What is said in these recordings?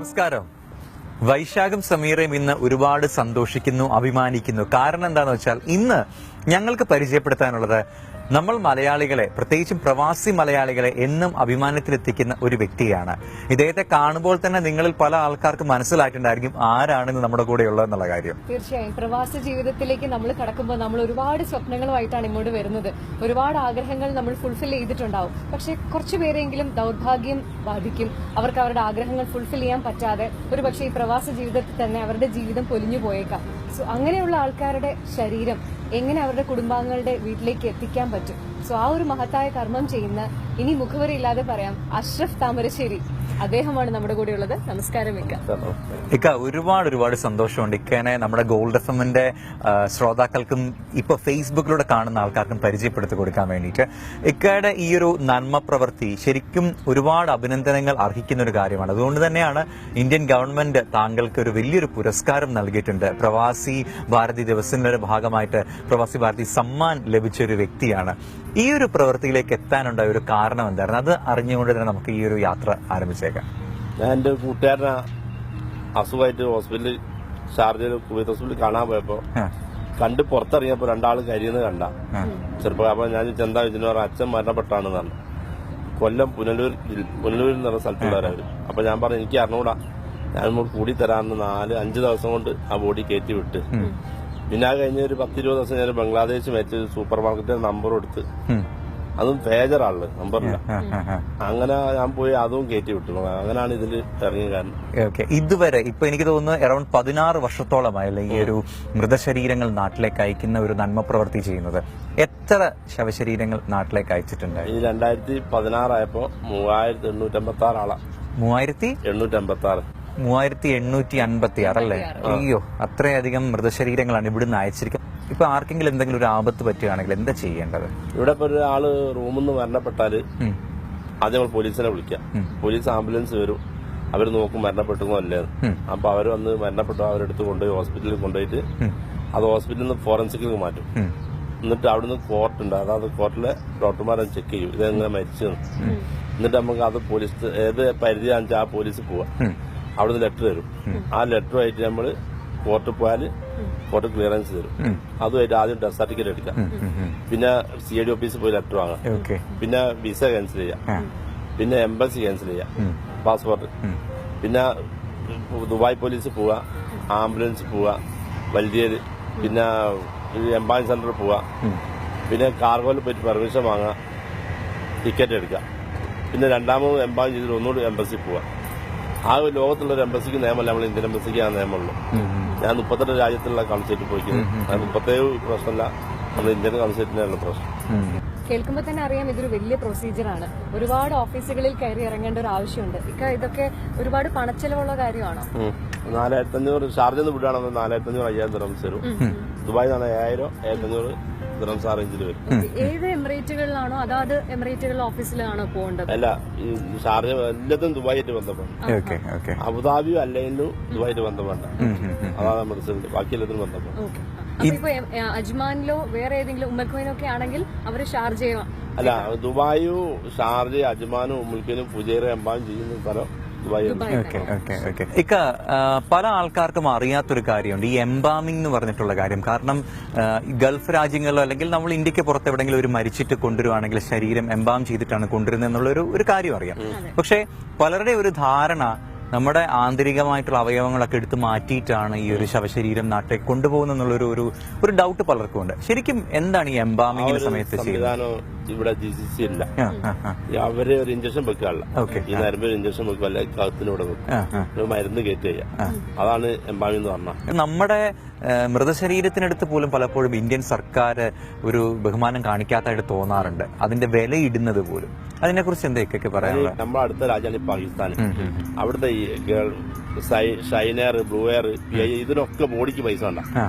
നമസ്കാരം. വൈശാഖം സമീറയും ഇന്ന് ഒരുപാട് സന്തോഷിക്കുന്നു, അഭിമാനിക്കുന്നു. കാരണം എന്താണെന്ന് വെച്ചാൽ ഇന്ന് ഞങ്ങൾക്ക് പരിചയപ്പെടുത്താനുള്ളത് നമ്മൾ മലയാളികളെ, പ്രത്യേകിച്ചും പ്രവാസി മലയാളികളെ എന്നും അഭിമാനത്തിലെത്തിക്കുന്ന ഒരു വ്യക്തിയാണ്. ഇദ്ദേഹത്തെ കാണുമ്പോൾ തന്നെ നിങ്ങളിൽ പല ആൾക്കാർക്ക് മനസ്സിലായിട്ടുണ്ടായിരിക്കും ആരാണെന്ന് നമ്മുടെ കൂടെ ഉള്ളതെന്നുള്ള കാര്യം. തീർച്ചയായും പ്രവാസ ജീവിതത്തിലേക്ക് നമ്മൾ കടക്കുമ്പോൾ നമ്മൾ ഒരുപാട് സ്വപ്നങ്ങളുമായിട്ടാണ് ഇങ്ങോട്ട് വരുന്നത്. ഒരുപാട് ആഗ്രഹങ്ങൾ നമ്മൾ ഫുൾഫിൽ ചെയ്തിട്ടുണ്ടാവും. പക്ഷെ കുറച്ചു പേരെങ്കിലും ദൗർഭാഗ്യം ബാധിക്കും. അവർക്ക് അവരുടെ ആഗ്രഹങ്ങൾ ഫുൾഫിൽ ചെയ്യാൻ പറ്റാതെ ഒരുപക്ഷെ ഈ പ്രവാസ ജീവിതത്തിൽ തന്നെ അവരുടെ ജീവിതം പൊലിഞ്ഞു പോയേക്കാം. സോ അങ്ങനെയുള്ള ആൾക്കാരുടെ ശരീരം എങ്ങനെ അവരുടെ കുടുംബാംഗങ്ങളുടെ വീട്ടിലേക്ക് എത്തിക്കാൻ പറ്റും? സോ ആ ഒരു മഹത്തായ കർമ്മം ചെയ്യുന്ന, ഇനി മുഖവരിയില്ലാതെ പറയാം, അഷ്റഫ് താമരശ്ശേരി, അദ്ദേഹമാണ് നമ്മുടെ കൂടെ ഉള്ളത്. നമസ്കാരം ഇക്ക. ഒരുപാട് സന്തോഷമുണ്ട് ഇക്കനെ നമ്മുടെ ഗോൾഡ് എഫ്എമ്മിന്റെ ശ്രോതാക്കൾക്കും ഇപ്പൊ ഫേസ്ബുക്കിലൂടെ കാണുന്ന ആൾക്കാർക്കും പരിചയപ്പെടുത്തി കൊടുക്കാൻ വേണ്ടിയിട്ട്. ഇക്കയുടെ ഈ ഒരു നന്മ പ്രവൃത്തി ശരിക്കും ഒരുപാട് അഭിനന്ദനങ്ങൾ അർഹിക്കുന്ന ഒരു കാര്യമാണ്. അതുകൊണ്ട് തന്നെയാണ് ഇന്ത്യൻ ഗവൺമെന്റ് താങ്കൾക്ക് ഒരു വലിയൊരു പുരസ്കാരം നൽകിയിട്ടുണ്ട്. പ്രവാസി ഭാരതി ദിവസങ്ങളുടെ ഭാഗമായിട്ട് പ്രവാസി ഭാരതി സമ്മാൻ ലഭിച്ച ഒരു വ്യക്തിയാണ്. ഈ ഒരു പ്രവൃത്തിയിലേക്ക് എത്താനുണ്ടായ ഒരു കാരണം എന്തായിരുന്നു? അത് അറിഞ്ഞുകൊണ്ട് തന്നെ നമുക്ക് ഈ ഒരു യാത്ര ആരംഭിച്ചേക്കാം. ഞാൻ എൻ്റെ കൂട്ടുകാരനെ അസുഖമായിട്ട് ഹോസ്പിറ്റലിൽ ഷാർജയിൽ കുവൈത്ത് ഹോസ്പിറ്റലിൽ കാണാൻ പോയപ്പോ കണ്ട് പുറത്തിറങ്ങിയപ്പോ രണ്ടാൾ കരിയുന്നത് കണ്ട ചെറുപ്പം. അപ്പൊ ഞാൻ ചെന്താ ഇതിന് പറഞ്ഞ അച്ഛൻ മരണപ്പെട്ടാണെന്ന് പറഞ്ഞു. കൊല്ലം പുനലൂരിൽ നിന്നുള്ള സ്ഥലത്തുള്ളവരവര്. അപ്പൊ ഞാൻ പറഞ്ഞു എനിക്ക് അറിഞ്ഞൂടാ, ഞാൻ കൂടി തരാമെന്ന് 4-5 ദിവസം കൊണ്ട് ആ ബോഡി കയറ്റി വിട്ട്. പിന്നെ അത് കഴിഞ്ഞ ഒരു 10-20 ദിവസം ഞാൻ ബംഗ്ലാദേശ് വെച്ച് സൂപ്പർ മാർക്കറ്റിൽ നമ്പർ കൊടുത്ത്, അതും പേജറാള്, നമ്പറില്ല. അങ്ങനെ ഞാൻ പോയി അതും കയറ്റി വിട്ടു. അങ്ങനെയാണ് ഇതിൽ ഇറങ്ങിയ കാരണം. ഇതുവരെ ഇപ്പൊ എനിക്ക് തോന്നുന്നു അറൌണ്ട് 16 വർഷത്തോളമായല്ലേ ഈ ഒരു മൃതശരീരങ്ങൾ നാട്ടിലേക്ക് അയക്കുന്ന ഒരു നന്മ പ്രവൃത്തി ചെയ്യുന്നത്. എത്ര ശവശരീരങ്ങൾ നാട്ടിലേക്ക് അയച്ചിട്ടുണ്ട്? ഈ 2016 ആയപ്പോ 3856 ആളാ. 3856. 3856 അല്ലേ? അയ്യോ, അത്രയധികം മൃതശരീരങ്ങളാണ് ഇവിടുന്ന് അയച്ചിരിക്കുന്നത്. ഇപ്പൊ ആർക്കെങ്കിലും എന്തെങ്കിലും ഒരു ആപത്ത് പറ്റുകയാണെങ്കിൽ എന്താ ചെയ്യേണ്ടത്? ഇവിടെ ഇപ്പൊ ഒരാള് റൂമിൽ നിന്ന് മരണപ്പെട്ടാല് ആദ്യം നമ്മൾ പോലീസിനെ വിളിക്കാം. പോലീസ് ആംബുലൻസ് വരും, അവര് നോക്കും മരണപ്പെട്ടു അല്ലേ. അപ്പൊ അവര് വന്ന് മരണപ്പെട്ടു അവരെടുത്ത് കൊണ്ടുപോയി ഹോസ്പിറ്റലിൽ കൊണ്ടുപോയിട്ട് അത് ഹോസ്പിറ്റലിൽ നിന്ന് ഫോറൻസിക്കിലേക്ക് മാറ്റും. എന്നിട്ട് അവിടുന്ന് കോർട്ടുണ്ട്, അതായത് കോർട്ടിലെ ഡോക്ടർമാരെ ചെക്ക് ചെയ്യും ഇതെങ്ങനെ മരിച്ചു. എന്നിട്ട് നമുക്ക് അത് പോലീസ് ഏത് പരിധിയാണെന്ന് വെച്ചാൽ ആ പോലീസ് പോവാം. അവിടുന്ന് ലെറ്റർ തരും. ആ ലെറ്ററുമായിട്ട് നമ്മൾ കോർട്ടിൽ പോയാൽ കോർട്ട് ക്ലിയറൻസ് തരും. അതുമായിട്ട് ആദ്യം ഡെത്ത് സർട്ടിഫിക്കറ്റ് എടുക്കാം. പിന്നെ CID ഓഫീസിൽ പോയി ലെറ്റർ വാങ്ങാം. പിന്നെ വിസ ക്യാൻസൽ ചെയ്യാം. പിന്നെ എംബസി ക്യാൻസൽ ചെയ്യാം, പാസ്പോർട്ട്. പിന്നെ ദുബായ് പോലീസ് പോവുക, ആംബുലൻസ് പോവുക, വൽദിയർ, പിന്നെ എംബാസി സെന്ററിൽ പോവുക. പിന്നെ കാർഗോയിൽ പോയിട്ട് പെർമിഷൻ വാങ്ങുക, ടിക്കറ്റ് എടുക്കുക. പിന്നെ രണ്ടാമത് എംബാസി ചെയ്തിട്ട് ഒന്നുകൂടി എംബസി പോവുക. ആ ലോകത്തുള്ള ഒരു എംബസിക്ക് നിയമമല്ല, നമ്മൾ ഇന്ത്യൻ എംബസിക്ക് ആ നിയമമുള്ളൂ. ഞാൻ 38 രാജ്യത്തുള്ള കൺസേറ്റ് പോയിക്കുന്നത്. 37 പ്രശ്നമല്ല, നമ്മൾ ഇന്ത്യൻ കൺസേറ്റിനുള്ള പ്രശ്നം. കേൾക്കുമ്പോൾ തന്നെ അറിയാം ഇതൊരു വലിയ പ്രൊസീജിയറാണ്. ഒരുപാട് ഓഫീസുകളിൽ കയറി ഇറങ്ങേണ്ട ഒരു ആവശ്യമുണ്ട്. ഇതൊക്കെ ഒരുപാട് പണച്ചെലവുള്ള കാര്യമാണോ? 4500 ഷാർജയിൽ നിന്ന് വിടുകയാണെങ്കിൽ 4500-5000 ദിർഹംസ് വരും. ദുബായിൽ നിന്നാണ് 7000-1500 ദിർഹംസ് ആ റേഞ്ചിൽ വരും. ഏത് എമിറേറ്റുകളിലാണോ അതാത് എമിറേറ്റുകളിലെ ഓഫീസിലാണോ പോകേണ്ടത്? അല്ല, ഈ ഷാർജ എല്ലാത്തും ദുബായിട്ട് ബന്ധപ്പെടണം. അബുദാബിയും അല്ലെങ്കിലും ദുബായിട്ട് ബന്ധപ്പെടണ്ട. അതാണ് നമ്മുടെ ബാക്കി എല്ലാത്തിനും ബന്ധപ്പെടണം. ഇപ്പൊ അജ്മാനിലോ വേറെ ഏതെങ്കിലും ഉമ്മൽഖൈനോ ഒക്കെ ആണെങ്കിൽ അവര് ഷാർജയോ? അല്ല, ദുബായും ഷാർജ, അജ്മാനും ഉമ്മൽഖൈനും ഫുജൈറ എംബാം ചെയ്യുന്ന സ്ഥലം ഇക്ക. പല ആൾക്കാർക്കും അറിയാത്തൊരു കാര്യമുണ്ട്, ഈ എംബാമിംഗ് എന്ന് പറഞ്ഞിട്ടുള്ള കാര്യം. കാരണം ഗൾഫ് രാജ്യങ്ങളിലോ അല്ലെങ്കിൽ നമ്മൾ ഇന്ത്യക്ക് പുറത്ത് എവിടെയെങ്കിലും ഒരു മരിച്ചിട്ട് കൊണ്ടുവരുവാണെങ്കിൽ ശരീരം എംബാം ചെയ്തിട്ടാണ് കൊണ്ടുവരുന്നത് എന്നുള്ള ഒരു കാര്യം അറിയാം. പക്ഷെ പലരുടെ ഒരു ധാരണ നമ്മുടെ ആന്തരികമായിട്ടുള്ള അവയവങ്ങളൊക്കെ എടുത്ത് മാറ്റിയിട്ടാണ് ഈ ഒരു ശവശരീരം നാട്ടിലേക്ക് കൊണ്ടുപോകുന്നുള്ള ഒരു ഡൗട്ട് പലർക്കും ഉണ്ട്. ശരിക്കും എന്താണ് ഈ എംബാമിങ്ങിന്റെ സമയത്ത് ചെയ്യുന്നത്? ഇവിടെ GCC ഇല്ല. അവര് ഒരു ഇഞ്ചക്ഷൻ വെക്കാറില്ല. ഈ നരമ്പ് ഇഞ്ചക്ഷൻ വെക്കല്ല, കത്തിനൂടെ വെക്കും, മരുന്ന് കയറ്റി ചെയ്യാം. അതാണ് എംബാമിംഗ് എന്ന് പറഞ്ഞാൽ. നമ്മുടെ മൃതശരീരത്തിനടുത്ത് പോലും പലപ്പോഴും ഇന്ത്യൻ സർക്കാർ ഒരു ബഹുമാനം കാണിക്കാത്തായിട്ട് തോന്നാറുണ്ട്, അതിന്റെ വിലയിടുന്നത് പോലും. അതിനെക്കുറിച്ച് എന്തൊക്കെ പറയാനുള്ളത്? നമ്മുടെ അടുത്ത രാജ്യമാണ് പാകിസ്ഥാൻ. അവിടുത്തെ ഈ ഷൈനർ, ബ്ലൂ എയർ, ഇതിനൊക്കെ ബോഡിക്ക് പൈസ ഉണ്ട.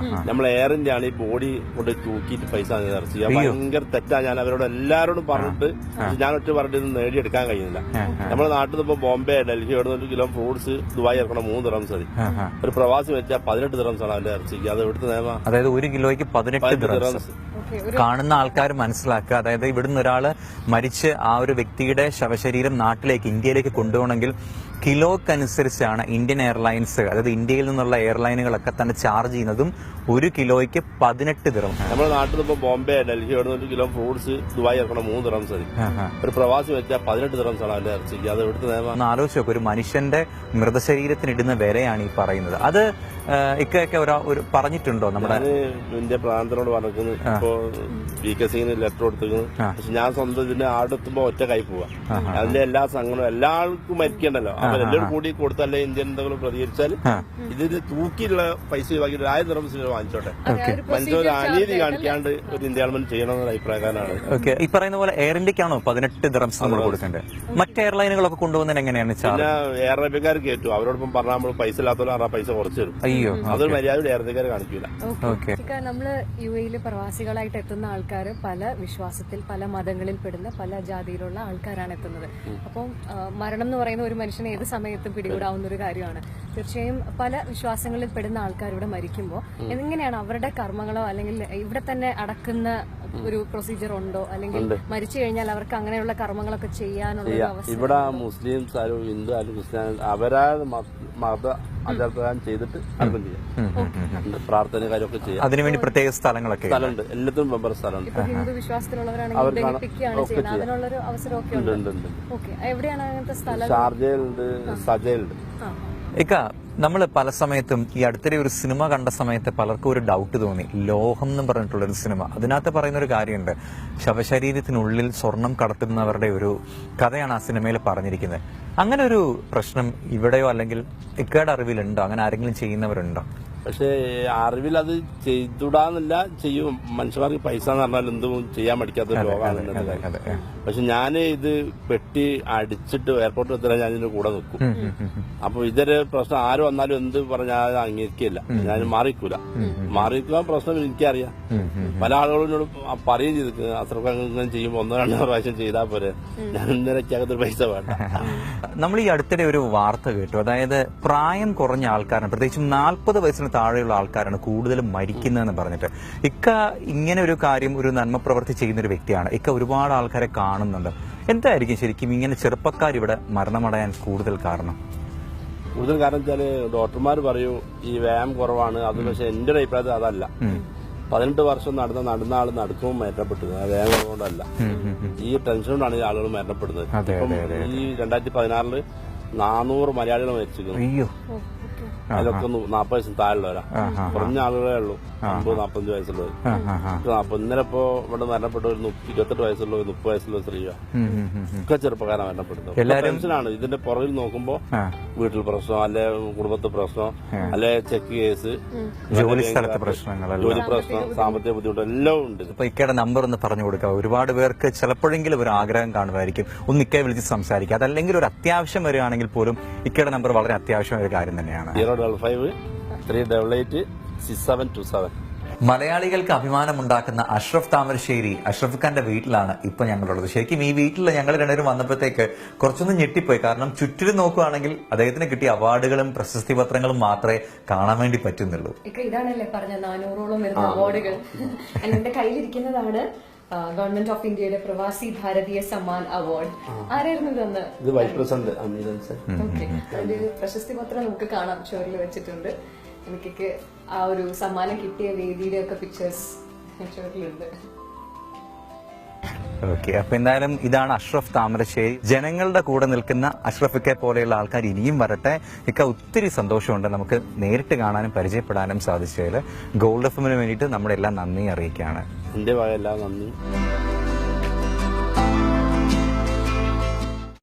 നമ്മൾ എയർ ഇന്ത്യ ആണ് ഈ ബോഡി കൊണ്ട് തൂക്കിയിട്ട് പൈസ ഇറച്ചി. ഭയങ്കര തെറ്റാ. ഞാൻ അവരോട് എല്ലാരോടും പറഞ്ഞിട്ട് ഞാൻ ഒറ്റ പറഞ്ഞിട്ട് ഇത് നേടിയെടുക്കാൻ കഴിയുന്നില്ല. നമ്മുടെ നാട്ടിൽ നിന്ന് ഇപ്പൊ Bombay, Delhi 1 kilo fruits Dubai ഇറക്കണം 3 ദിർഹംസ് മതി. ഒരു പ്രവാസി വെച്ചാൽ 18 ദിർഹംസ് ആണ് അവന്റെ ഇറച്ചിക്ക്. അത് ഇവിടുത്തെ നിയമം. അതായത് 1 കിലോയ്ക്ക് 18 ദിർഹംസ്. കാണുന്ന ആൾക്കാർ മനസ്സിലാക്കുക. അതായത് ഇവിടുന്ന് ഒരാള് മരിച്ച് ആ ഒരു വ്യക്തിയുടെ ശവശരീരം നാട്ടിലേക്ക്, ഇന്ത്യയിലേക്ക് കൊണ്ടുപോകണമെങ്കിൽ കിലോക്കനുസരിച്ചാണ് ഇന്ത്യൻ എയർലൈൻസ്, അതായത് ഇന്ത്യയിൽ നിന്നുള്ള എയർലൈനുകളൊക്കെ തന്നെ ചാർജ് ചെയ്യുന്നതും 1 കിലോയ്ക്ക് 18 ദിറം. നമ്മുടെ നാട്ടിൽ ഇപ്പോൾ ബോംബെ, ഡൽഹി അവിടെ 1 കിലോ ഫ്രൂട്ട്സ് ദുബായ് ഇറക്കണം 3 ദിറംസ് മതി. ഒരു പ്രവാസി വെച്ചാൽ 18 ദിറംസ് ആണ് അവന്റെ ഇറച്ചിക്ക്. അത് ഇവിടുത്തെ നിയമം. ഒന്ന് ആലോചിച്ച് നോക്ക്, ഒരു മനുഷ്യന്റെ മൃതശരീരത്തിന് ഇടുന്ന വിലയാണ് ഈ പറയുന്നത്. അത് ഇക്കൊക്കെ ഒരു പറഞ്ഞിട്ടുണ്ടോ? നമ്മുടെ ഇന്ത്യ പ്രാന്തനോട് പറഞ്ഞിരിക്കുന്നത് ഇപ്പോ PKCന് ലെറ്റർ കൊടുത്തിരിക്കുന്നത്. പക്ഷെ ഞാൻ സ്വന്തം ഇതിന്റെ ആടെത്തുമ്പോ ഒറ്റ കൈ പോവാ. അതിന്റെ എല്ലാ സംഘടനയും എല്ലാവർക്കും മരിക്കണ്ടല്ലോ. അപ്പൊ എല്ലാവരും കൂടി കൊടുത്തല്ലേ ഇന്ത്യൻ എന്തെങ്കിലും പ്രതികരിച്ചാൽ ഇതിന് തൂക്കിയുള്ള പൈസ ഒഴിവാക്കി 1000 ദിറംസ് വാങ്ങിച്ചോട്ടെ. മനുഷ്യർ അനീതി കാണിക്കാണ്ട് ഒരു ഇന്ത്യ ഗവൺമെന്റ് ചെയ്യണമെന്ന അഭിപ്രായക്കാരാണ്. ഓക്കെ, ഈ പറയുന്ന പോലെ എയർ ഇന്ത്യക്കാണോ 18 ദിറംസ് നമ്മൾ കൊടുക്കേണ്ടത്? മറ്റ് എയർലൈനുകളൊക്കെ കൊണ്ടുപോകുന്നതിന് എങ്ങനെയാണ്? പിന്നെ എയർ ഇന്ത്യക്കാർ കയറ്റും. അവരോടൊപ്പം പറഞ്ഞാൽ നമ്മൾ പൈസ ഇല്ലാത്തവരും പൈസ കുറച്ച് തരും. അയ്യോ, അതൊരു മര്യാദ എയർ ഇന്ത്യക്കാർ കാണിക്കില്ല. നമ്മള് UAE പ്രവാസികളായിട്ട് എത്തുന്ന ആൾക്കാർ പല വിശ്വാസത്തിൽ, പല മതങ്ങളിൽ പെടുന്ന, പല ജാതിയിലുള്ള ആൾക്കാരാണ് എത്തുന്നത്. അപ്പം മരണം എന്ന് പറയുന്ന ഒരു മനുഷ്യനെ ഏത് സമയത്തും പിടികൂടാവുന്ന ഒരു കാര്യമാണ്. തീർച്ചയായും പല വിശ്വാസങ്ങളിൽ പെടുന്ന ആൾക്കാർ ഇവിടെ മരിക്കുമ്പോൾ എങ്ങനെയാണ് അവരുടെ കർമ്മങ്ങളോ അല്ലെങ്കിൽ ഇവിടെ തന്നെ അടക്കുന്ന ഒരു പ്രൊസീജിയർ ഉണ്ടോ, അല്ലെങ്കിൽ മരിച്ചു കഴിഞ്ഞാൽ അവർക്ക് അങ്ങനെയുള്ള കർമ്മങ്ങളൊക്കെ ചെയ്യാനുള്ള അവസ്ഥ? ഇവിടെ മുസ്ലിംസ് ആരും ഹിന്ദു ആരും ക്രിസ്ത്യാനി അവരാ മത ആചാരപ്രകാരം ചെയ്തിട്ട് അർപ്പണം ചെയ്യാം. പ്രാർത്ഥന കാര്യമൊക്കെ ചെയ്യാം. അതിനുവേണ്ടി പ്രത്യേക സ്ഥലങ്ങളൊക്കെ സ്ഥലമുണ്ട്. എല്ലാത്തിനും മെമ്പർ സ്ഥലമുണ്ട്. ഹിന്ദു വിശ്വാസത്തിലുള്ളവരാണെങ്കിൽ ദഹിപ്പിക്കുകയാണ് ചെയ്യുന്നത്. അതിനുള്ളൊരു അവസരമൊക്കെ ഉണ്ട്. ഓക്കെ, എവിടെയാണ് അങ്ങനത്തെ സ്ഥലം? ഷാർജയിലുണ്ട്, സജയിലുണ്ട്. ഇക്ക, നമ്മൾ പല സമയത്തും ഈ അടുത്തിടെ ഒരു സിനിമ കണ്ട സമയത്ത് പലർക്കും ഒരു ഡൗട്ട് തോന്നി. ലോഹം എന്ന് പറഞ്ഞിട്ടുള്ള ഒരു സിനിമ, അതിനകത്ത് പറയുന്ന ഒരു കാര്യമുണ്ട്, ശവശരീരത്തിനുള്ളിൽ സ്വർണം കടത്തുന്നവരുടെ ഒരു കഥയാണ് ആ സിനിമയിൽ പറഞ്ഞിരിക്കുന്നത്. അങ്ങനെ ഒരു പ്രശ്നം ഇവിടെയോ അല്ലെങ്കിൽ ഇക്കയുടെ അറിവിലുണ്ടോ? അങ്ങനെ ആരെങ്കിലും ചെയ്യുന്നവരുണ്ടോ? പക്ഷേ അറിവിൽ അത് ചെയ്തുടാന്നില്ല, ചെയ്യും. മനുഷ്യന്മാർക്ക് പൈസ എന്ന് പറഞ്ഞാൽ എന്തും ചെയ്യാൻ പഠിക്കാത്ത ലോകമാണ്. പക്ഷെ ഞാൻ ഇത് പെട്ടി അടിച്ചിട്ട് എയർപോർട്ടിൽ എത്തിയാൽ ഞാൻ ഇതിന്റെ കൂടെ നിൽക്കും. അപ്പൊ ഇതൊരു പ്രശ്നം ആര് വന്നാലും എന്ത് പറഞ്ഞാൽ അംഗീകരിക്കില്ല. ഞാൻ മാറിക്കൂല. മാറിക്കാൻ പ്രശ്നം എനിക്കറിയാം. പല ആളുകളോട് പറയുകയും ചെയ്തിട്ട് അത്രക്കാൻ ചെയ്യുമ്പോൾ 1-2 പ്രാവശ്യം ചെയ്താൽ പോരെ, ഞാൻ ഇന്നലെക്കകത്തൊരു പൈസ വേണ്ട. നമ്മൾ ഈ അടുത്തിടെ ഒരു വാർത്ത കേട്ടു, അതായത് പ്രായം കുറഞ്ഞ ആൾക്കാരാണ്, പ്രത്യേകിച്ചും 40 വയസ്സിന് താഴെയുള്ള ആൾക്കാരാണ് കൂടുതലും മരിക്കുന്നതെന്ന് പറഞ്ഞിട്ട്. ഇക്ക ഇങ്ങനെ ഒരു കാര്യം, ഒരു നന്മ പ്രവൃത്തി ചെയ്യുന്ന ഒരു വ്യക്തിയാണ്. ഇക്ക ഒരുപാട് ആൾക്കാരെ കാണുന്നുണ്ട്. എന്തായിരിക്കും ശരിക്കും ഇങ്ങനെ ചെറുപ്പക്കാർ ഇവിടെ മരണമടയാൻ കൂടുതൽ കാരണം? കൂടുതൽ കാരണം വെച്ചാല് ഡോക്ടർമാർ പറയൂ ഈ വ്യായാമം കുറവാണ്. അത് പക്ഷെ എന്റെ ഒരു അഭിപ്രായത്തിൽ അതല്ല. 18 വർഷം നടന്ന ആൾ നടക്കുമ്പോൾ മരണപ്പെട്ടത് വ്യായാമം കുറവുകൊണ്ടല്ല. ഈ ടെൻഷൻ കൊണ്ടാണ് ഈ ആളുകൾ മരണപ്പെടുന്നത്. ഈ 2016 400 മലയാളികൾ മരിച്ചിരിക്കുന്നു. അതിലൊക്കെ 40 വയസ്സിന് താഴെയുള്ളവരാ. കുറഞ്ഞ ആളുകളേ ഉള്ളൂ, 40-45 വയസ്സുള്ളവർ. ഇന്നലെ ഇപ്പോ ഇവിടെ മരണപ്പെട്ട ഒരു 28 വയസ്സുള്ള 30 വയസ്സുള്ള സ്ത്രീയാ. ഒക്കെ ചെറുപ്പക്കാരാണ് മരണപ്പെടുന്നത്. ടെൻഷനാണ്. ഇതിന്റെ പുറകിൽ നോക്കുമ്പോ വീട്ടിൽ പ്രശ്നം, അല്ലെ കുടുംബത്തെ പ്രശ്നം, അല്ലെ ചെക്ക് കേസ്, ജോലി സ്ഥലത്തെ പ്രശ്നങ്ങൾ, ജോലി പ്രശ്നം, സാമ്പത്തിക ബുദ്ധിമുട്ട് എല്ലാം ഉണ്ട്. ഇപ്പൊ ഇക്കയുടെ നമ്പർ ഒന്ന് പറഞ്ഞു കൊടുക്കുക. ഒരുപാട് പേർക്ക് ചിലപ്പോഴെങ്കിലും ഒരു ആഗ്രഹം കാണുമായിരിക്കും ഒന്ന് ഇക്കയെ വിളിച്ച് സംസാരിക്കുക. അതല്ലെങ്കിൽ ഒരു അത്യാവശ്യം വരികയാണെങ്കിൽ പോലും ഇക്കയുടെ നമ്പർ വളരെ അത്യാവശ്യമായ ഒരു കാര്യം തന്നെയാണ്. 055-388-6727. മലയാളികൾക്ക് അഭിമാനമുണ്ടാക്കുന്ന അഷ്റഫ് താമരശ്ശേരി, അഷ്റഫ് ഖാന്റെ വീട്ടിലാണ് ഇപ്പൊ ഞങ്ങളുള്ളത്. ശരിക്കും ഈ വീട്ടിൽ ഞങ്ങൾ രണ്ടുപേരും വന്നപ്പോഴത്തേക്ക് കുറച്ചൊന്നും ഞെട്ടിപ്പോയി. കാരണം ചുറ്റിലും നോക്കുകയാണെങ്കിൽ അദ്ദേഹത്തിന് കിട്ടിയ അവാർഡുകളും പ്രശസ്തി പത്രങ്ങളും മാത്രമേ കാണാൻ വേണ്ടി പറ്റുന്നുള്ളൂ. ഇതാണല്ലേ പറഞ്ഞ 400ഓളം വരുന്ന അവാർഡുകൾ എന്റെ കയ്യിലിരിക്കുന്നതാണ്. ഗവൺമെന്റ് ഓഫ് ഇന്ത്യയുടെ പ്രവാസി ഭാരതീയ സമ്മാൻ അവാർഡ്. ആരായിരുന്നു ഇതെന്ന്? ഇത് വൈസ് പ്രസിഡന്റ്. ഓക്കെ, അതിന്റെ പ്രശസ്തി പത്രം നമുക്ക് കാണാം, ഷോറിൽ വെച്ചിട്ടുണ്ട്. എനിക്കൊക്കെ ആ ഒരു സമ്മാനം കിട്ടിയ വേദിയുടെ ഒക്കെ പിക്ചേഴ്സ് ഷോറിലുണ്ട്. ഓക്കെ, അപ്പൊ എന്തായാലും ഇതാണ് അഷ്റഫ് താമരശ്ശേരി. ജനങ്ങളുടെ കൂടെ നിൽക്കുന്ന അഷ്റഫിക്കെ പോലെയുള്ള ആൾക്കാർ ഇനിയും വരട്ടെ. ഇക്ക ഒത്തിരി സന്തോഷമുണ്ട് നമുക്ക് നേരിട്ട് കാണാനും പരിചയപ്പെടാനും സാധിച്ചതിൽ. ഗോൾഡ് എഫ്എമ്മിന് വേണ്ടിയിട്ട് നമ്മുടെ എല്ലാം നന്ദി അറിയിക്കുകയാണ്. എന്റെ ഭാഗം എല്ലാം നന്ദി.